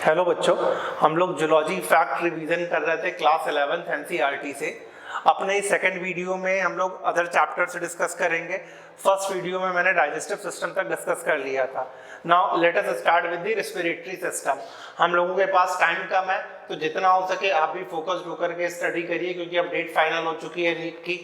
Hello बच्चों, हम लोग जूलॉजी फैक्ट रिवीजन कर रहे थे क्लास 11th एनसीईआरटी से। अपने सेकंड वीडियो में हम लोग अदर चैप्टर से डिस्कस करेंगे। फर्स्ट वीडियो में मैंने डाइजेस्टिव सिस्टम तक डिस्कस कर लिया था। Now let us start with the respiratory system. हम लोगों के पास टाइम कम है, तो जितना हो सके आप भी फोकस्ड होकर के स्टडी करिए, क्योंकि अब डेट फाइनल हो चुकी है नीट की।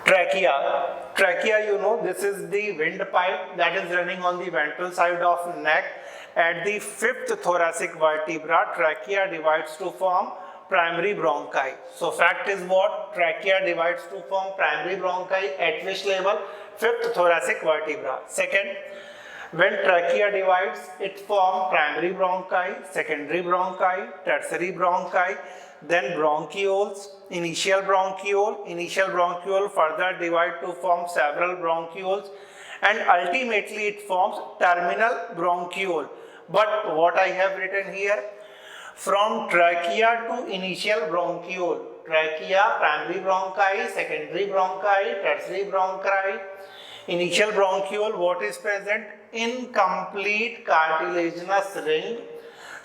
Trachea, you know, this is the windpipe that is running on the ventral side of neck. At the fifth thoracic vertebra, trachea divides to form primary bronchi. So fact is what? Trachea divides to form primary bronchi at which level? Fifth thoracic vertebra. Second, when trachea divides, it forms primary bronchi, secondary bronchi, tertiary bronchi, then bronchioles, initial bronchiole further divide to form several bronchioles, and ultimately it forms terminal bronchiole. But what I have written here, from trachea to initial bronchiole, trachea, primary bronchi, secondary bronchi, tertiary bronchi, initial bronchiole, what is present? Incomplete cartilaginous ring,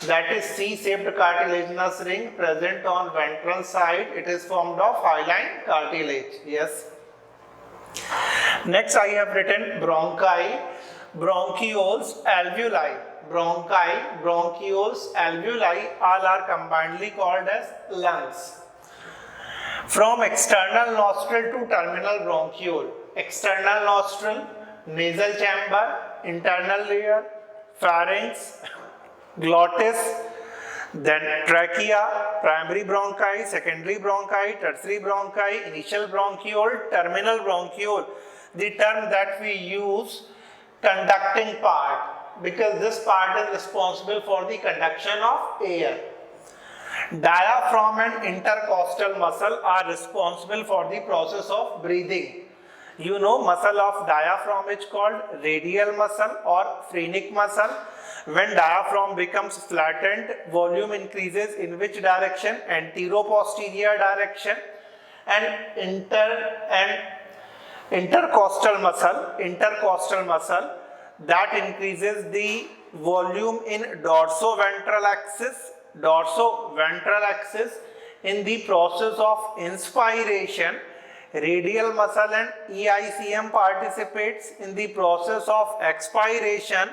that is C-shaped cartilaginous ring present on ventral side. It is formed of hyaline cartilage. Yes. Next I have written bronchi, bronchioles, alveoli. Bronchi, bronchioles, alveoli, all are combinedly called as lungs. From external nostril to terminal bronchiole. External nostril, nasal chamber, internal layer, pharynx, glottis, then trachea, primary bronchi, secondary bronchi, tertiary bronchi, initial bronchiole, terminal bronchiole. The term that we use, conducting part, because this part is responsible for the conduction of air. Diaphragm and intercostal muscle are responsible for the process of breathing. You know, muscle of diaphragm is called radial muscle or phrenic muscle. When diaphragm becomes flattened, volume increases in which direction? Antero-posterior direction. And intercostal muscle, that increases the volume in dorsoventral axis. In the process of inspiration, radial muscle and EICM participates. In the process of expiration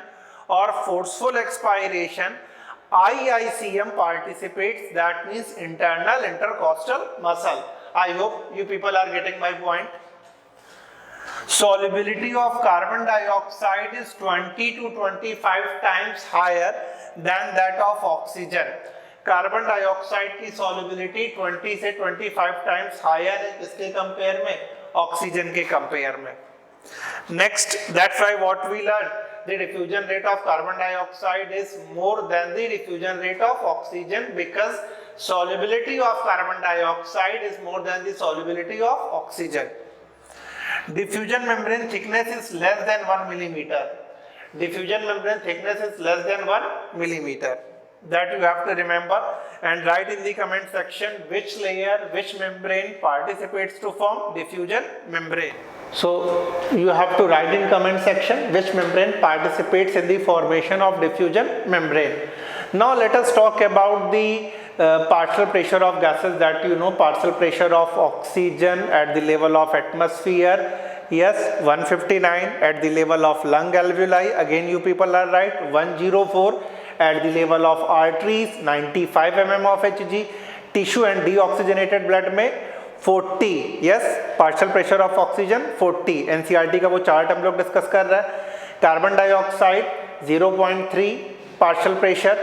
or forceful expiration, IICM participates, that means internal intercostal muscle. I hope you people are getting my point. Solubility of carbon dioxide is 20 to 25 times higher than that of oxygen. Carbon dioxide की solubility 20 से 25 times higher है किसके compare में? Oxygen के compare में. Next, that's why what we learned, the diffusion rate of carbon dioxide is more than the diffusion rate of oxygen, because solubility of carbon dioxide is more than the solubility of oxygen. Diffusion membrane thickness is less than 1 millimeter. Diffusion membrane thickness is less than 1 millimeter. That you have to remember and write in the comment section which layer, which membrane participates to form diffusion membrane. So you have to write in comment section which membrane participates in the formation of diffusion membrane. Now let us talk about the partial pressure of gases. That you know, partial pressure of oxygen at the level of atmosphere. Yes, 159 at the level of lung alveoli. Again you people are right. 104 at the level of arteries. 95 mm of Hg. Tissue and deoxygenated blood में 40. Yes, partial pressure of oxygen 40. NCERT का वो chart हम लोग discuss कर रहे हैं. Carbon dioxide 0.3 partial pressure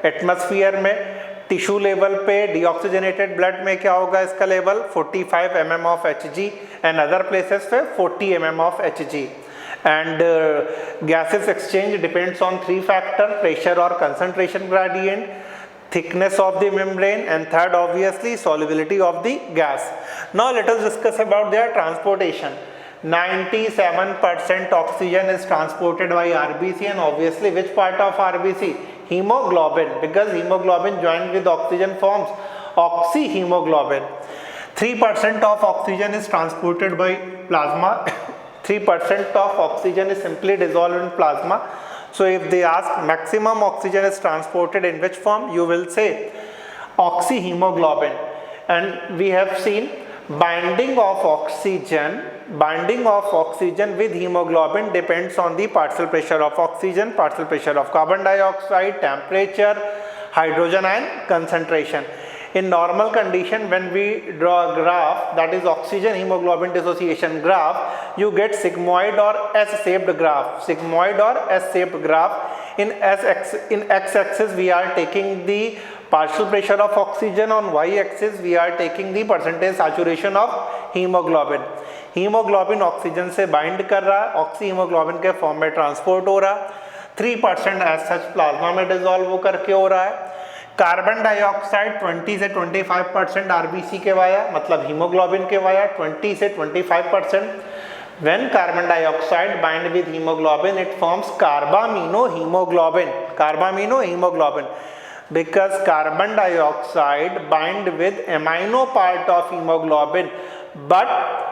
atmosphere में. Tissue level पे डीऑक्सीजनेटेड ब्लड में क्या होगा इसका level? 45 mm of Hg and other places पे 40 mm of Hg. And gases exchange depends on 3 factors: pressure or concentration gradient, thickness of the membrane, and third obviously solubility of the gas. Now let us discuss about their transportation. 97% oxygen is transported by RBC, and obviously which part of RBC? Hemoglobin, because hemoglobin joined with oxygen forms oxyhemoglobin. 3% of oxygen is transported by plasma. 3% of oxygen is simply dissolved in plasma. So if they ask maximum oxygen is transported in which form, you will say oxyhemoglobin. And we have seen binding of oxygen with hemoglobin depends on the partial pressure of oxygen, partial pressure of carbon dioxide, temperature, hydrogen ion concentration. In normal condition, when we draw a graph, that is oxygen hemoglobin dissociation graph, you get sigmoid or S-shaped graph. Sigmoid or S-shaped graph. In x-axis we are taking the partial pressure of oxygen, on y-axis we are taking the percentage saturation of hemoglobin. Haemoglobin oxygen से bind कर रहा है, oxy haemoglobin के form में transport हो रहा है, 3% as such plasma में डिसॉल्व करके हो रहा है. कार्बन डाइऑक्साइड 20 से 25% आरबीसी के वाया, मतलब हीमोग्लोबिन के वाया 20 से 25%. When carbon dioxide bind with hemoglobin, it forms carbaminohemoglobin. Carbaminohemoglobin. Because carbon dioxide bind with amino part of hemoglobin, but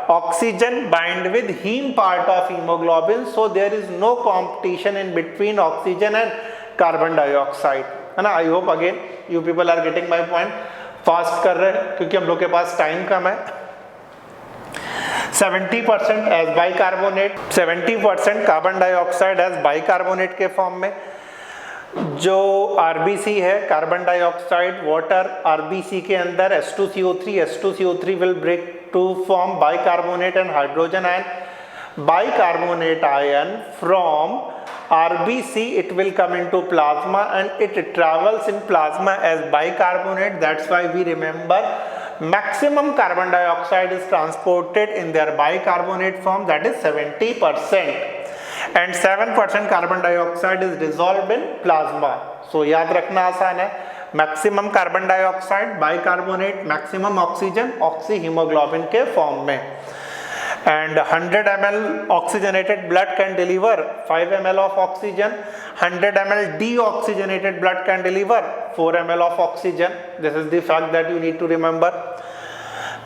oxygen bind with heme part of hemoglobin, so there is no competition in between oxygen and carbon dioxide. है ना? I hope again you people are getting my point. Fast कर रहे हैं क्योंकि हम लोग के पास time कम है. 70% as bicarbonate, 70% carbon dioxide as bicarbonate के फॉर्म में. जो आरबीसी है, कार्बन डाइऑक्साइड वाटर आरबीसी के अंदर H2CO3 will break to form bicarbonate and hydrogen ion. Bicarbonate ion from RBC it will come into plasma and it travels in plasma as bicarbonate. That's why we remember maximum carbon dioxide is transported in their bicarbonate form, that is 70%, and 7% carbon dioxide is dissolved in plasma. So याद रखना आसान है, maximum carbon dioxide bicarbonate, maximum oxygen oxyhaemoglobin के form में. And 100 ml oxygenated blood can deliver 5 ml of oxygen. 100 ml deoxygenated blood can deliver 4 ml of oxygen. This is the fact that you need to remember.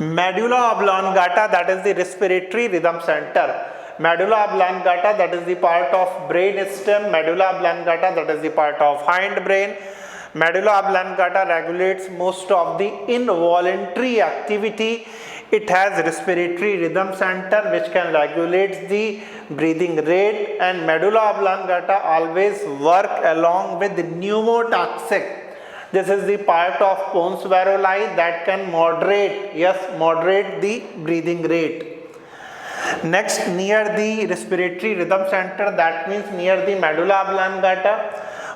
Medulla oblongata, that is the respiratory rhythm centre. Medulla oblongata, that is the part of brain stem. Medulla oblongata, that is the part of hind brain. Medulla oblongata regulates most of the involuntary activity. It has respiratory rhythm center which can regulate the breathing rate, and medulla oblongata always work along with the pneumotoxic. This is the part of pons varoli that can moderate the breathing rate. Next, near the respiratory rhythm center, that means near the medulla oblongata,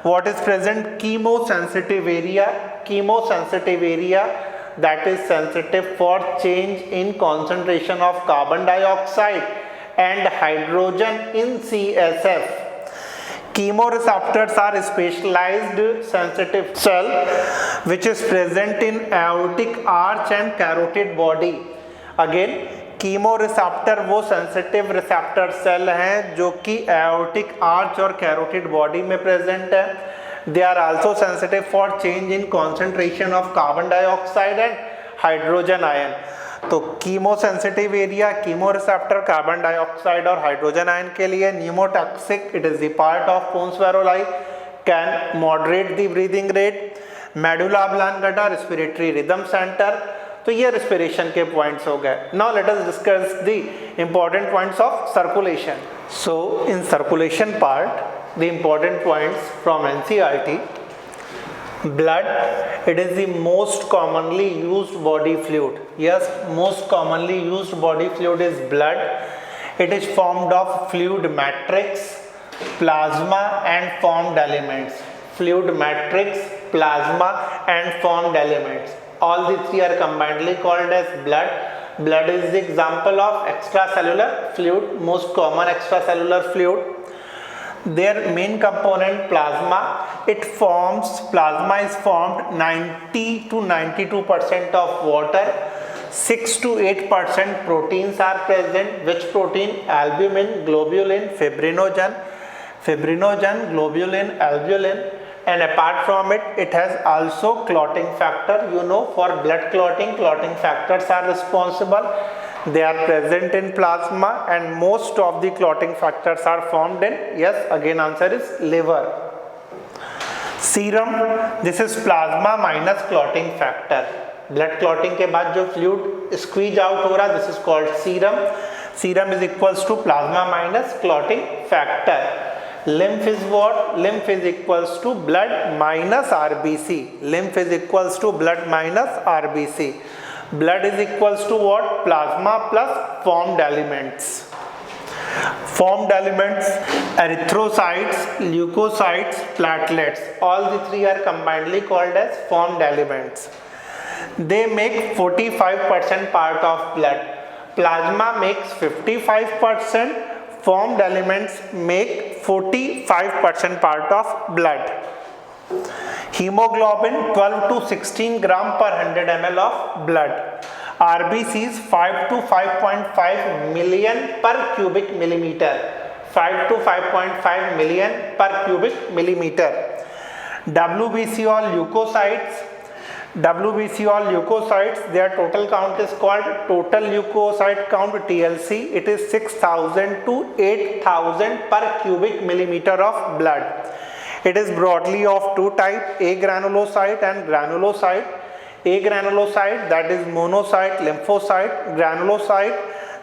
what is present? Chemosensitive area. Chemosensitive area, that is sensitive for change in concentration of carbon dioxide and hydrogen in CSF. Chemoreceptors are specialized sensitive cell which is present in aortic arch and carotid body. Again, chemoreceptor वो sensitive receptor cell हैं जो कि aortic arch और carotid body में present है. They are also sensitive for change in concentration of carbon dioxide and hydrogen ion. तो chemo sensitive area, chemo receptor carbon dioxide और hydrogen ion के लिए. Pneumotaxic, it is the part of pons varolii, can moderate the breathing rate. Medulla oblongata respiratory rhythm centre. तो ये respiration के points हो गए. Now let us discuss the important points of circulation. So in circulation part the important points from NCERT. Blood, it is the most commonly used body fluid. Yes, most commonly used body fluid is blood. It is formed of fluid matrix, plasma and formed elements. Fluid matrix, plasma and formed elements. All the three are combinedly called as blood. Blood is the example of extracellular fluid, most common extracellular fluid. Their main component plasma. Plasma is formed 90 to 92% of water. 6 to 8% proteins are present. Which protein? Albumin, globulin, fibrinogen, globulin, albulin. And apart from it, it has also clotting factor. You know, for blood clotting factors are responsible. They are present in plasma and most of the clotting factors are formed in, yes, again answer is liver. Serum, this is plasma minus clotting factor. Blood clotting के बाद जो fluid squeeze out हो रहा, this is called serum. Serum is equals to plasma minus clotting factor. Lymph is what? Lymph is equals to blood minus RBC. Lymph is equals to blood minus RBC. Blood is equals to what? Plasma plus formed elements. Formed elements, erythrocytes, leukocytes, platelets. All the three are combinedly called as formed elements. They make 45% part of blood. Plasma makes 55%. Formed elements make 45% part of blood. Hemoglobin 12 to 16 gram per 100 ml of blood. RBCs 5 to 5.5 million per cubic millimeter. 5 to 5.5 million per cubic millimeter. WBC or leukocytes. WBC or leukocytes, their total count is called total leukocyte count, TLC. It is 6,000 to 8,000 per cubic millimeter of blood. It is broadly of two types, A granulocyte and granulocyte. A granulocyte, that is monocyte, lymphocyte. Granulocyte,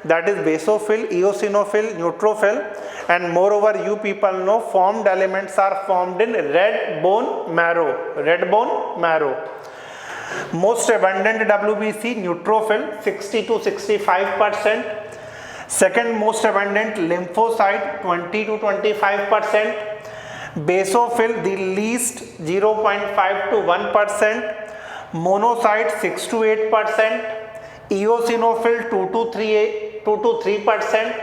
that is basophil, eosinophil, neutrophil. And moreover, you people know formed elements are formed in red bone marrow. Red bone marrow. Most abundant WBC, neutrophil 60 to 65%. Second most abundant, lymphocyte 20 to 25%. Basophil the least 0.5 to 1%. Monocyte 6 to 8%. Eosinophil 2 to 3%.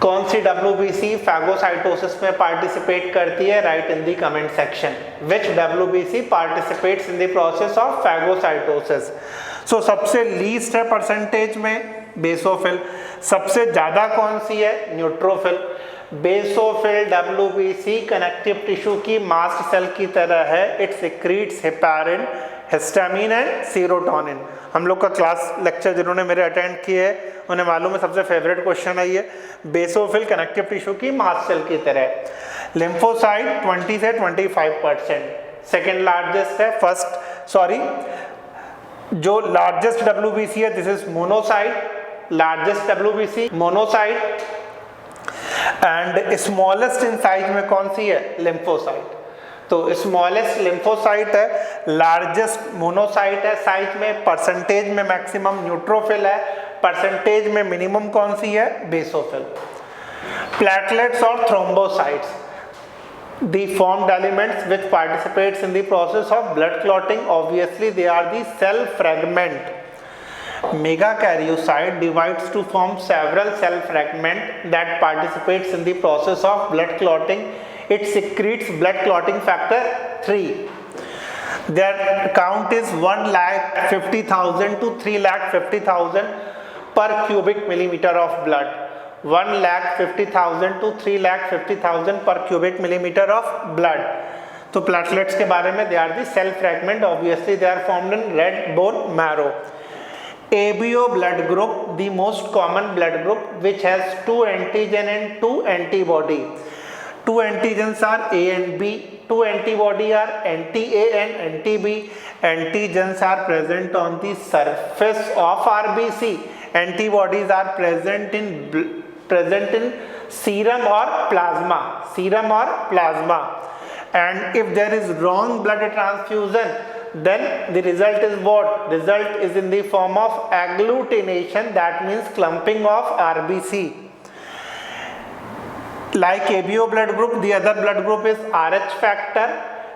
कौन सी WBC phagocytosis में participate करती है? Write in the comment section. Which WBC participates in the process of phagocytosis? So सबसे least है percentage में basophil. सबसे ज़्यादा कौन सी है? Neutrophil. Basophil WBC connective tissue की mast cell की तरह है. It secretes heparin, histamine and serotonin. हम लोग का क्लास लेक्चर जिन्होंने मेरे अटेंड किए हैं उन्हें मालूम है सबसे फेवरेट क्वेश्चन है ये. बेसोफिल कनेक्टिव टिश्यू की मास्ट सेल की तरह. लिम्फोसाइट 20 से 25%. सेकेंड लार्जेस्ट है. जो लार्जेस्ट WBC है this is monocyte. Largest WBC monocyte. And smallest in size में कौन सी है? लिम्फोसाइट. तो स्मॉलेस्ट लिम्फोसाइट है, लार्जेस्ट मोनोसाइट है. साइज में परसेंटेज में मैक्सिमम न्यूट्रोफिल है, परसेंटेज में मिनिमम कौन सी है? बेसोफिल. प्लेटलेट्स और thrombocytes, the formed elements which participates in the process of blood clotting, obviously they are the cell fragment. Megakaryocyte divides to form several cell fragment that participates in the process of blood clotting. It secretes blood clotting factor 3. Their count is 1,50,000 to 3,50,000 per cubic millimeter of blood. 1,50,000 to 3,50,000 per cubic millimeter of blood. तो platelets के बारे में they are the cell fragment. Obviously they are formed in red bone marrow. ABO blood group, the most common blood group which has 2 antigen and 2 antibody. 2 antigens are A and B. 2 antibody are anti-A and anti-B. Antigens are present on the surface of RBC. Antibodies are present in serum or plasma. Serum or plasma. And if there is wrong blood transfusion, then the result is what? Result is in the form of agglutination, that means clumping of RBC. Like ABO blood group, the other blood group is RH factor,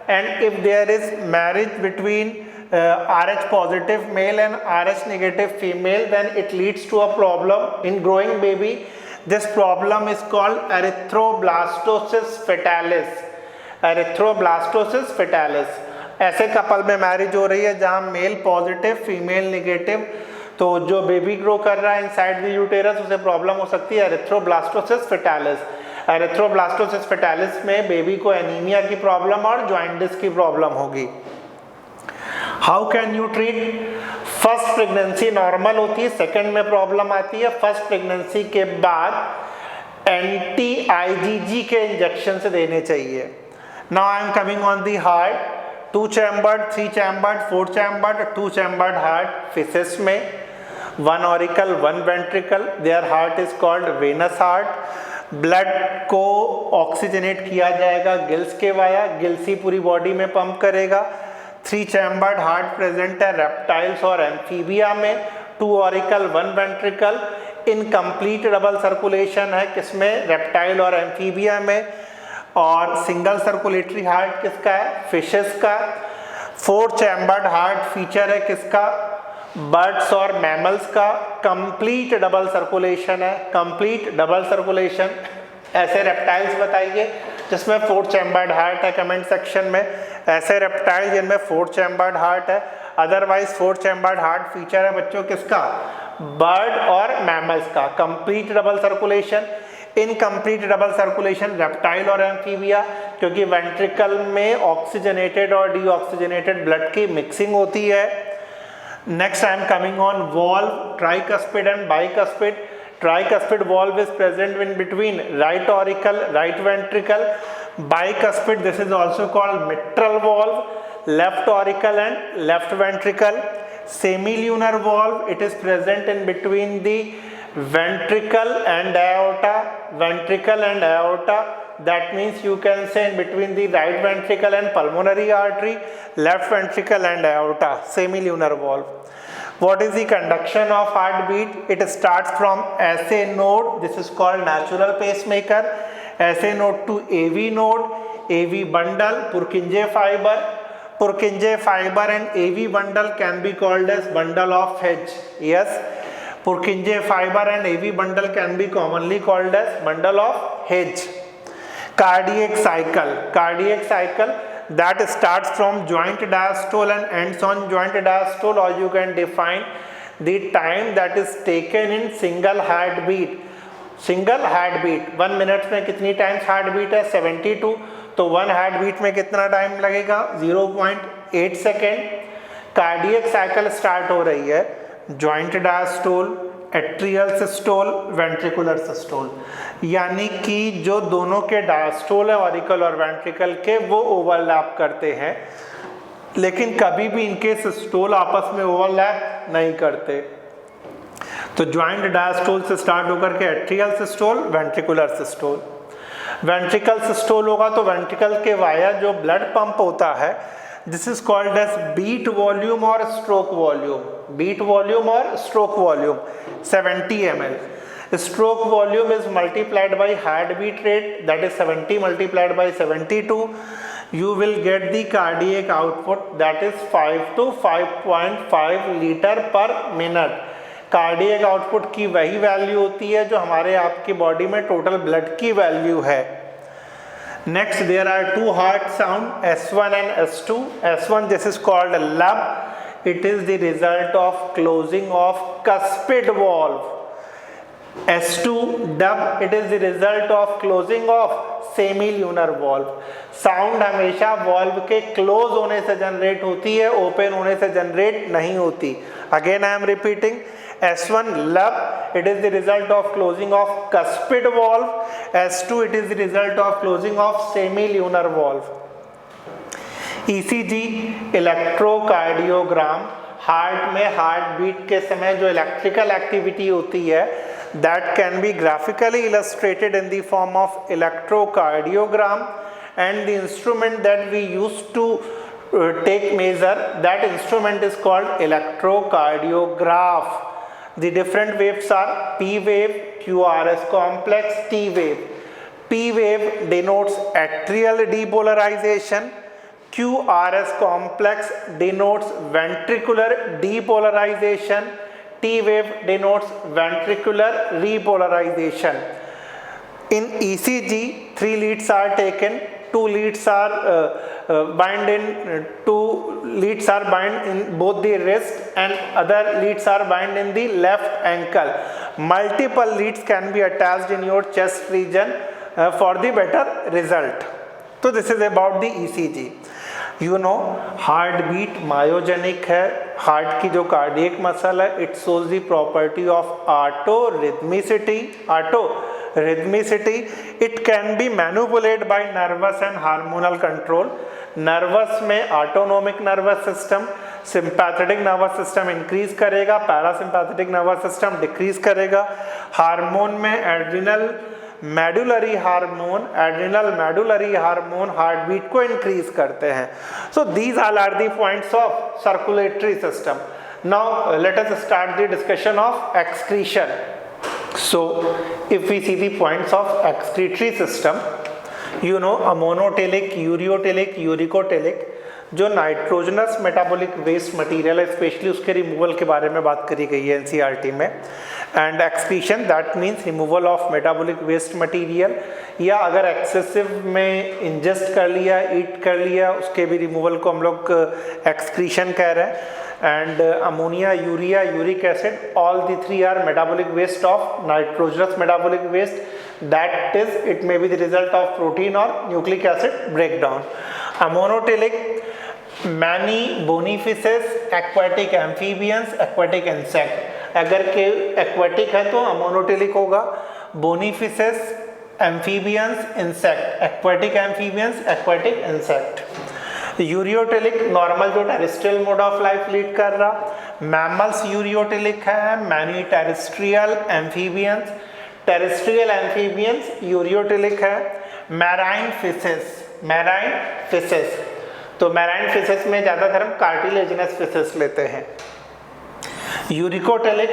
and if there is marriage between RH positive male and RH negative female, then it leads to a problem in growing baby. This problem is called erythroblastosis fetalis. Erythroblastosis fetalis. ऐसे couple में marriage हो रही है जहां mail positive female negative, तो जो baby grow कर रहा है इनसाइड द यूटेरस उसे प्रॉब्लम हो सकती है एरिथ्रोब्लास्टोसिस फेटालिस. एरिथ्रोब्लास्टोसिस फेटालिस में बेबी को एनीमिया की प्रॉब्लम और जॉइंटिस की प्रॉब्लम होगी. How can you treat? First pregnancy normal होती है, सेकंड में प्रॉब्लम आती है। फर्स्ट प्रेगनेंसी के बाद एंटी IgG के इंजेक्शन से देने चाहिए। Now I am coming on the heart, 2 chambered, 3 chambered, 4 chambered, 2 chambered heart fishes में, 1 auricle 1 ventricle, there heart is called venous heart. Blood को ऑक्सीजनेट किया जाएगा गिल्स के वाया, गिल्स ही पूरी बॉडी में पंप करेगा। 3 चैम्बर्ड हार्ट प्रेजेंट है reptiles और एम्फीबिया में, 2 auricle 1 ventricle, incomplete double circulation है किसमें, रेप्टाइल और एम्फीबिया में। और सिंगल सर्कुलेटरी हार्ट किसका है, फिशेस का। 4 चैम्बर्ड हार्ट फीचर है किसका, बर्ड्स और मैमल्स का। कंप्लीट डबल सर्कुलेशन है, कंप्लीट डबल सर्कुलेशन। ऐसे रेप्टाइल्स बताइए जिसमें 4 चैम्बर्ड हार्ट है, कमेंट सेक्शन में। ऐसे रेप्टाइल जिनमें 4 चैम्बर्ड हार्ट है। अदरवाइज 4 चैम्बर्ड हार्ट फीचर है बच्चों किसका, बर्ड और मैमल्स का। Complete double circulation, incomplete double circulation reptile और एम्फीबिया, क्योंकि वेंट्रिकल में ऑक्सीजनेटेड और डीऑक्सीजनेटेड ब्लड की मिक्सिंग होती है। Next I am coming on valve, tricuspid and bicuspid. Tricuspid valve is present in between right auricle, right ventricle. Bicuspid, this is also called mitral valve, left auricle and left ventricle. Semilunar valve, it is present in between the ventricle and aorta, ventricle and aorta. That means you can say in between the right ventricle and pulmonary artery, left ventricle and aorta, semilunar valve. What is the conduction of heartbeat? It starts from SA node, this is called natural pacemaker, SA node to AV node, AV bundle, Purkinje fiber. Purkinje fiber and AV bundle can be called as bundle of Hedge. Yes, Purkinje fiber and AV bundle can be commonly called as bundle of Hedge. Cardiac cycle, cardiac cycle that starts from joint diastole and ends on joint diastole, or you can define the time that is taken in single heartbeat. Single heartbeat 1 minute में कितनी times heartbeat है, 72, तो 1 heartbeat में कितना time लगेगा, 0.8 second. Cardiac cycle start हो रही है joint diastole, atrial systole, ventricular systole, यानी कि जो दोनों के डायस्टोल है ऑरिकल और वेंट्रिकल के, वो ओवरलैप करते हैं, लेकिन कभी भी इनके सिस्टोल आपस में ओवरलैप नहीं करते। तो जॉइंट डायस्टोल से स्टार्ट होकर के atrial systole, ventricular systole. Ventricle systole होगा तो वेंट्रिकल के वाया जो ब्लड पंप होता है, this is called as beat volume और स्ट्रोक वॉल्यूम, बीट वॉल्यूम और stroke volume 70 ml. Stroke volume is multiplied by heartbeat rate, that is 70 multiplied by 72. You will get the cardiac output, that is 5 to 5.5 liter per minute. Cardiac output की वही value होती है जो हमारे आपकी body में total blood की value है। Next, there are 2 heart sound, S1 and S2. S1, this is called lub. It is the result of closing of cuspid valve. S2 dub, it is the result of closing of semilunar valve. Sound हमेशा valve के close होने से generate होती है, open होने से generate नहीं होती। Again I am repeating, S1 lub, it is the result of closing of cuspid valve. S2, it is the result of closing of semilunar valve. ECG, electrocardiogram, heart में heart beat के समय जो electrical activity होती है, that can be graphically illustrated in the form of electrocardiogram, and the instrument that we use to take measure, that instrument is called electrocardiograph. The different waves are P wave, QRS complex, T wave. P wave denotes atrial depolarization, QRS complex denotes ventricular depolarization, T wave denotes ventricular repolarization. In ECG, 3 leads are taken, 2 leads are bind in both the wrist and other leads are bind in the left ankle. Multiple leads can be attached in your chest region for the better result. So this is about the ECG. You know, heartbeat myogenic है, heart की जो cardiac muscle है, it shows the property of autorhythmicity. Autorhythmicity, it can be manipulated by nervous and hormonal control. Nervous में autonomic nervous system, sympathetic nervous system increase करेगा, parasympathetic nervous system decrease करेगा। Hormone में adrenal medullary hormone heart beat को increase करते हैं। So these all are the points of circulatory system. Now let us start the discussion of excretion. So if we see the points of excretory system, you know ammonotelic, ureotelic, uricotelic, जो nitrogenous metabolic waste material है specially उसके removal के बारे में बात करी गई है एनसीईआरटी में। And excretion that means removal of metabolic waste material, या अगर एक्सेसिव में इंजेस्ट कर लिया, ईट कर लिया, उसके भी रिमूवल को हम लोग एक्सक्रीशन कह रहे हैं। And ammonia, urea, uric acid, all the three are metabolic waste of nitrogenous metabolic waste, that is it may be the result of protein or nucleic acid breakdown. Amonotelic, many bonifices, aquatic amphibians, aquatic insect। अगर के aquatic है तो ammonotelic होगा, bonifices, amphibians, insect, aquatic amphibians, aquatic insect। Ureotelic, normal जो terrestrial mode of life lead कर रहा, mammals ureotelic है, many terrestrial amphibians, terrestrial amphibians ureotelic है, मैराइन फिशेस, तो मैराइन फिशेस में ज़्यादातर हम कार्टिलेजिनस फिशेस लेते हैं। यूरिकोटेलिक,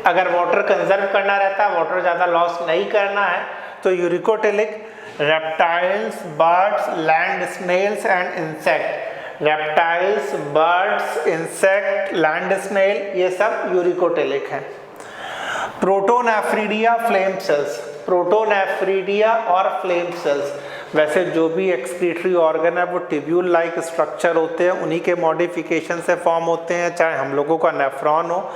अगर वाटर कंजर्व करना रहता है, वाटर ज़्यादा लॉस नहीं करना है, तो uricotelic. Reptiles, birds, land snails and insect, reptiles, birds, insect, land snail, ये सब यूरिकोटेलिक हैं। प्रोटोनेफ्रिडिया, फ्लेम सेल्स, प्रोटोनेफ्रिडिया और फ्लेम सेल्स, वैसे जो भी एक्सक्रीटरी ऑर्गन है वो टिब्यूल लाइक स्ट्रक्चर होते हैं, उन्हीं के मॉडिफिकेशन से फॉर्म होते हैं, चाहे हम लोगों का नेफ्रॉन हो।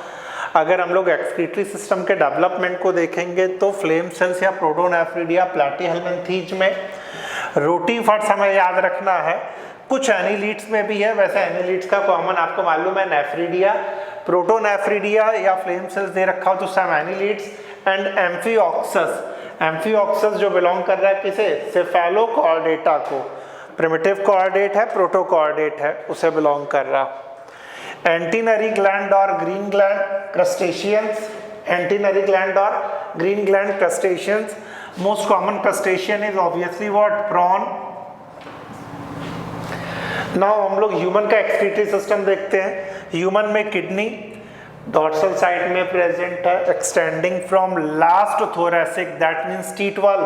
अगर हम लोग एक्सक्रीटरी सिस्टम के डेवलपमेंट को देखेंगे तो फ्लेम सेल्स या प्रोटोनेफ्रिडिया प्लैटीहेल्मिन्थीज में, रोटीफर्ट्स हमें याद रखना है, कुछ एनीलिड्स में भी है, वैसे एनीलिड्स का कॉमन आपको मालूम है नेफ्रिडिया, प्रोटोनेफ्रिडिया या फ्लेम सेल्स दे रखा हो तो सब एनीलिड्स। एंड एम्फीऑक्सस, एम्फीऑक्सस जो बिलोंग कर रहा है किसे, सेफेलोकॉर्डेटा को, प्रिमिटिव कॉर्डेट है, प्रोटोकॉर्डेट है, उसे बिलोंग कर रहा। एंटीनरी ग्लैंड और green gland crustaceans, antennary gland और green gland crustaceans, most common crustacean is obviously what, prawn. Now हम लोग ह्यूमन का एक्सक्रीटरी सिस्टम देखते हैं। ह्यूमन में किडनी डॉर्सल साइड में प्रेजेंट है, extending from last thoracic that means T12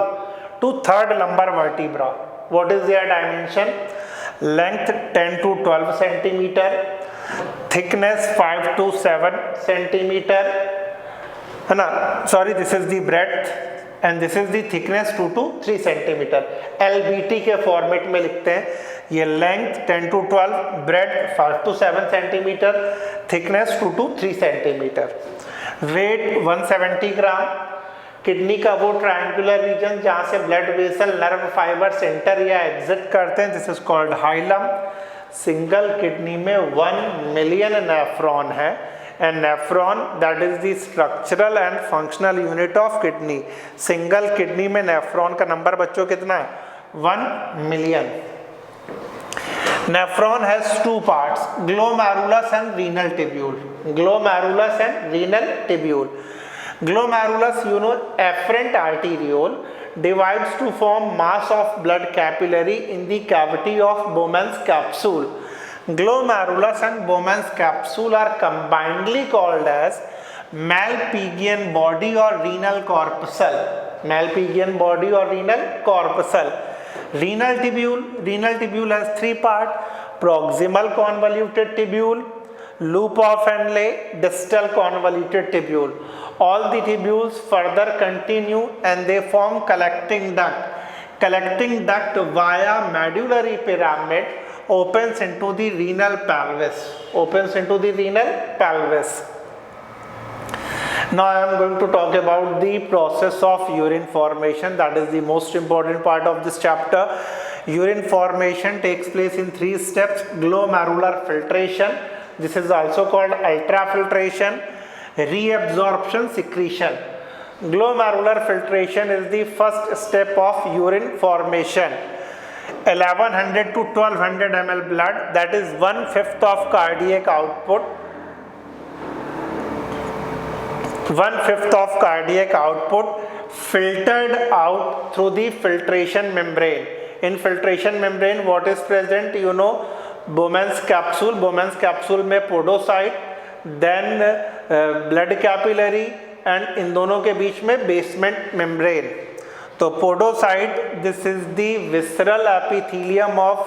to third lumbar vertebra. What is there dimension, length 10 to 12 centimetre, thickness 5 to 7 centimetre, है ना, sorry this is the breadth and this is the thickness 2 to 3 centimetre. LBT के format में लिखते हैं, ये length 10 to 12, breadth 5 to 7 centimetre, thickness 2 to 3 centimetre, wait 170 gram. Kidney का वो triangular reason जहाँ से blood vessel, nerve fibre centre या एग्जिट करते हैं, this is called hilum. Single kidney में 1 मिलियन नेफ्रॉन है, and nephron that is the structural and functional unit of kidney. Single kidney में नेफ्रॉन का नंबर बच्चों कितना है, 1 million. Nephron has two parts, glomerulus and renal tubule. Glomerulus and renal tubule. Glomerulus, you know, afferent arteriole divides to form mass of blood capillary in the cavity of Bowman's capsule. Glomerulus and Bowman's capsule are combinedly called as Malpighian body or renal corpuscle. Malpighian body or renal corpuscle. Renal tubule has 3 parts, proximal convoluted tubule, loop of Henle, distal convoluted tubule. All the tubules further continue and they form collecting duct. Collecting duct via medullary pyramid opens into the renal pelvis. Opens into the renal pelvis. Now I am going to talk about the process of urine formation. That is the most important part of this chapter. Urine formation takes place in 3 steps: glomerular filtration, This is also called ultrafiltration, reabsorption, secretion. Glomerular filtration is the first step of urine formation. 1100 to 1200 ml blood, that is 1/5 of cardiac output. 1/5 of cardiac output filtered out through the filtration membrane. In filtration membrane, what is present? You know, Bowman's capsule. Bowman's capsule में podocyte, then blood capillary, and इन दोनों के बीच में basement membrane. तो podocyte, this is the visceral epithelium of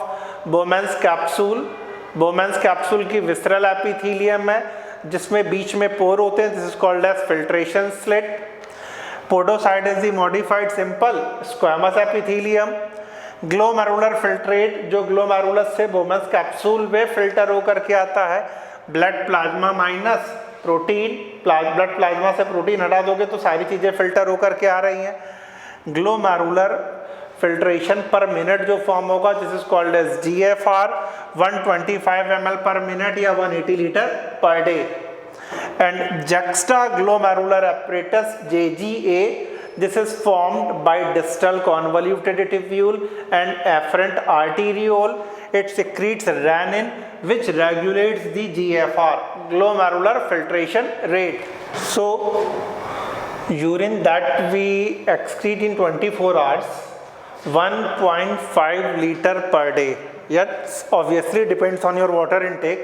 Bowman's capsule. Bowman's capsule की visceral epithelium है जिसमें बीच में पोर होते हैं. This is called as filtration slit. Podocyte is the modified simple squamous epithelium. Glomerular filtrate, जो glomerulus से Bowman's capsule में filter होकर के आता है. Blood plasma minus protein, blood plasma से प्रोटीन हटा दोगे तो सारी चीज़ें फिल्टर होकर के आ रही हैं. ग्लोमेरुलर फिल्ट्रेशन पर मिनट जो फॉर्म होगा, this is called as GFR, 125 ml per minute या 180 litre per day. And juxtaglomerular apparatus JGA, this is formed by distal convoluted tubule and afferent arteriole. It secretes renin which regulates the GFR, glomerular filtration rate. So urine that we excrete in 24 hours, 1.5 liter per day. Yes, obviously depends on your water intake,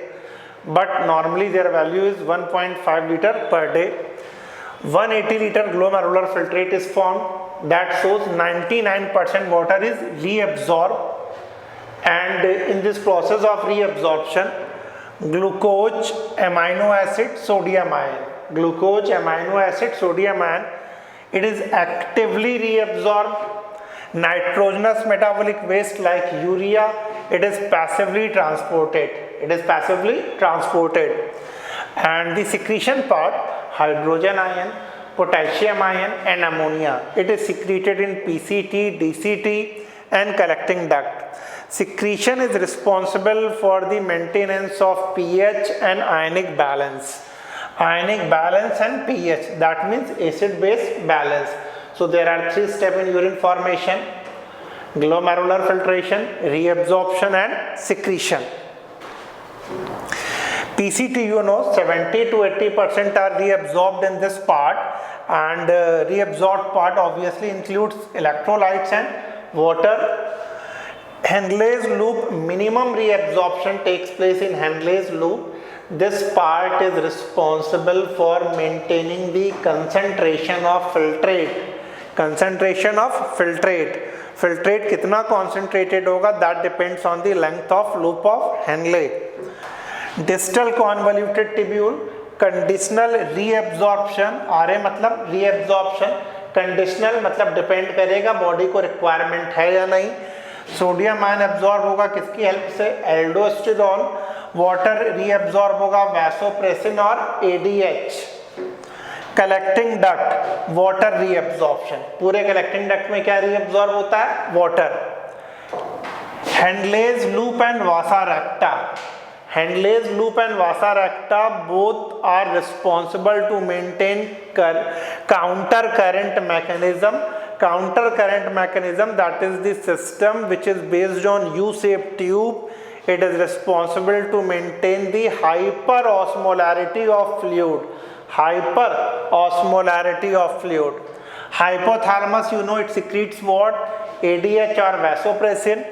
but normally their value is 1.5 liter per day. 180 liter glomerular filtrate is formed, that shows 99% water is reabsorbed, and in this process of reabsorption, glucose, amino acid, sodium ion, glucose, amino acid, sodium ion, it is actively reabsorbed. Nitrogenous metabolic waste like urea, it is passively transported. It is passively transported. And the secretion part, hydrogen ion, potassium ion, and ammonia, it is secreted in PCT, DCT, and collecting duct. Secretion is responsible for the maintenance of pH and ionic balance. Ionic balance and pH, that means acid-base balance. So there are 3 steps in urine formation: glomerular filtration, reabsorption, and secretion. PCT, you know, 70 to 80% are reabsorbed in this part, and reabsorbed part obviously includes electrolytes and water. Henle's loop, minimum reabsorption takes place in Henle's loop. This part is responsible for maintaining the concentration of filtrate. Concentration of filtrate. Filtrate कितना concentrated होगा, that depends on the length of loop of Henle. Distal convoluted tubule, conditional reabsorption. RA मतलब reabsorption, conditional मतलब depend करेगा body को requirement है या नहीं. Sodium ion absorb होगा किसकी हेल्प से? एल्डोस्टेरॉन. वाटर रीएब्जॉर्ब होगा वैसोप्रेसिन और ADH. Collecting duct, water reabsorption. पूरे कलेक्टिंग डक्ट में क्या रीएब्जॉर्ब होता है? Water. Henle's loop and vasa recta. Henle's loop and vasa recta both are responsible to maintain counter current mechanism. Counter current mechanism, that is the system which is based on U-shaped tube. It is responsible to maintain the hyperosmolarity of fluid. Hyperosmolarity of fluid. Hypothalamus, you know, it secretes what? ADH or vasopressin.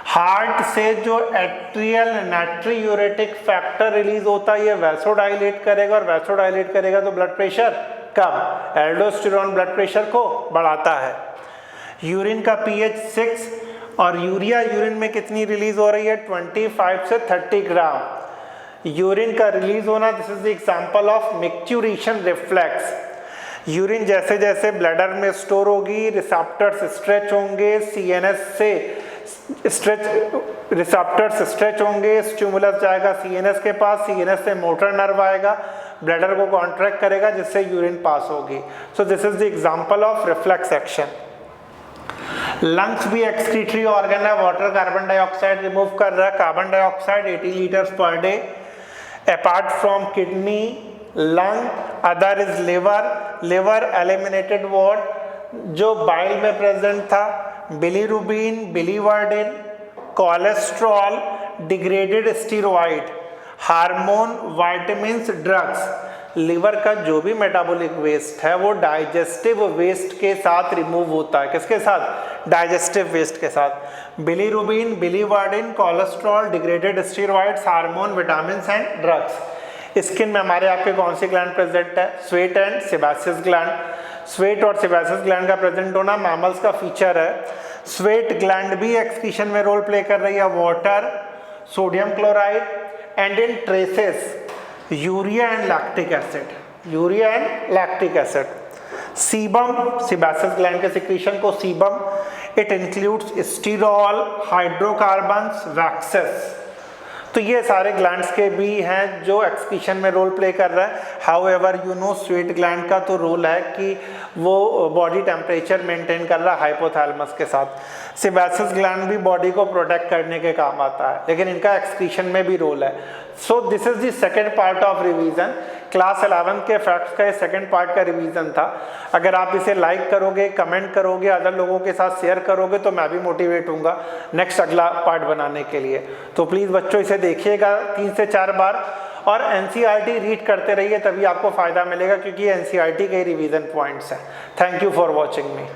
Heart से जो atrial नाट्रियूरेटिक factor release होता है ये वैसोडाइलेट करेगा, और वैसोडाइलेट करेगा तो blood pressure कम, aldosterone blood pressure को बढ़ाता है. यूरिन का pH 6 और यूरिया यूरिन में कितनी रिलीज हो रही है? 25 से 30 ग्राम यूरिन का रिलीज होना. This is the example of micturition reflex. Urine जैसे जैसे ब्लैडर में स्टोर होगी, रिसेप्टर्स स्ट्रेच होंगे, CNS से रिसेप्टर्स स्ट्रेच होंगे, स्टिमुलस जाएगा CNS के पास, CNS से मोटर नर्व आएगा, ब्लैडर को कॉन्ट्रैक्ट करेगा जिससे यूरिन पास होगी. So this is the example of reflex action. Lungs भी एक्सक्रीटरी ऑर्गन है. वाटर कार्बन डाइऑक्साइड रिमूव कर रहा है. Carbon dioxide 80 litres per day. Apart from kidney, lung, other is liver. Liver eliminated what, जो bile में present था, bilirubin, biliverdin, cholesterol, degraded steroid, hormone, vitamins, drugs. Liver का जो भी मेटाबॉलिक वेस्ट है वो डाइजेस्टिव वेस्ट के साथ रिमूव होता है. किसके साथ? डाइजेस्टिव वेस्ट के साथ. Bilirubin, biliverdin, cholesterol, degraded steroids, hormone, vitamins and drugs. Skin में हमारे आपके कौन सी ग्लैंड प्रेजेंट है? Sweat and sebaceous gland. Sweat और सेबासियस ग्लैंड का प्रेजेंट होना मैमल्स का फीचर है. स्वेट ग्लैंड भी एक्सक्रीशन में रोल प्ले कर रही है. Water, sodium chloride and in traces urea and lactic acid. Urea and lactic acid. Sebum, sebaceous gland के सिक्रीशन को sebum. It includes स्टीरॉल, hydrocarbons, waxes. तो ये सारे ग्लैंड्स के भी हैं जो एक्सक्रीशन में रोल प्ले कर रहा है. However you know sweat gland का तो रोल है कि वो बॉडी टेम्परेचर मेंटेन कर रहा है हाइपोथैलेमस के साथ. सेबासियस ग्लैंड भी बॉडी को प्रोटेक्ट करने के काम आता है, लेकिन इनका एक्सक्रीशन में भी रोल है. So this is the second part of revision. Class 11 के फैक्ट्स का ये सेकेंड पार्ट का रिवीजन था. अगर आप इसे लाइक करोगे, कमेंट करोगे, अदर लोगों के साथ शेयर करोगे तो मैं भी मोटिवेट हूँगा नेक्स्ट अगला पार्ट बनाने के लिए. तो प्लीज़ बच्चों इसे देखिएगा 3 से 4 बार और एनसीईआरटी रीड करते रहिए, तभी आपको फ़ायदा मिलेगा, क्योंकि ये एनसीईआरटी के रिवीजन पॉइंट्स हैं. Thank you for watching me.